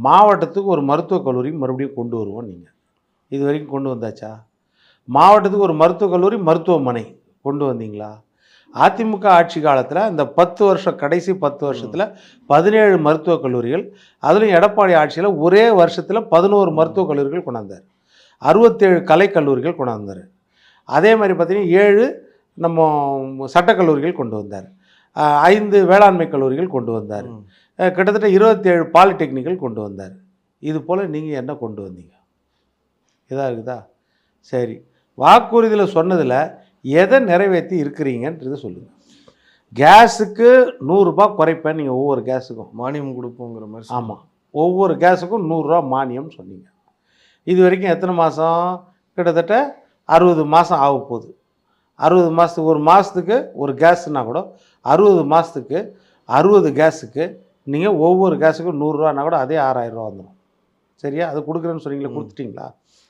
மாவட்டத்துக்கு ஒரு மருத்துவக் கல்லூரி மறுபடியும் கொண்டு வருவோம் நீங்கள். இது வரைக்கும் கொண்டு வந்தாச்சா? மாவட்டத்துக்கு ஒரு மருத்துவக் கல்லூரி, மருத்துவமனை கொண்டு வந்தீங்களா? அதிமுக ஆட்சி காலத்தில் இந்த 10 வருஷம், கடைசி 10 வருஷத்தில் 17 மருத்துவக் கல்லூரிகள், அதுலேயும் எடப்பாடி ஆட்சியில் ஒரே வருஷத்தில் 11 மருத்துவக் கல்லூரிகள் கொண்டாந்தார். 67 கலைக்கல்லூரிகள் கொண்டாந்தார். அதே மாதிரி பார்த்தீங்கன்னா 7 நம்ம சட்டக்கல்லூரிகள் கொண்டு வந்தார். 5 வேளாண்மை கல்லூரிகள் கொண்டு வந்தார். கிட்டத்தட்ட 27 பாலிடெக்னிக்கல் கொண்டு வந்தார். இது போல் நீங்கள் என்ன கொண்டு வந்தீங்க? இதாக இருக்குதா? சரி, வாக்குறுதியில் சொன்னதில் எதை நிறைவேற்றி இருக்கிறீங்கன்றது சொல்லுங்கள். கேஸுக்கு ரூ. 100 குறைப்பேன் நீங்கள், ஒவ்வொரு கேஸுக்கும் மானியம் கொடுப்போங்கிற மாதிரி. ஆமாம், ஒவ்வொரு கேஸுக்கும் ரூ. 100 மானியம் சொன்னீங்க. இது வரைக்கும் எத்தனை மாதம்? கிட்டத்தட்ட 60 மாதம் ஆக போகுது. 60 மாதத்துக்கு, ஒரு மாதத்துக்கு ஒரு கேஸுன்னா கூட 60 மாதத்துக்கு 60 கேஸுக்கு நீங்கள் ஒவ்வொரு கேஸுக்கும் ரூ. 100னா கூட அதே ரூ. 6000 வந்துடும். சரியா? அது கொடுக்குறேன்னு சொன்னீங்களா, கொடுத்துட்டிங்களா?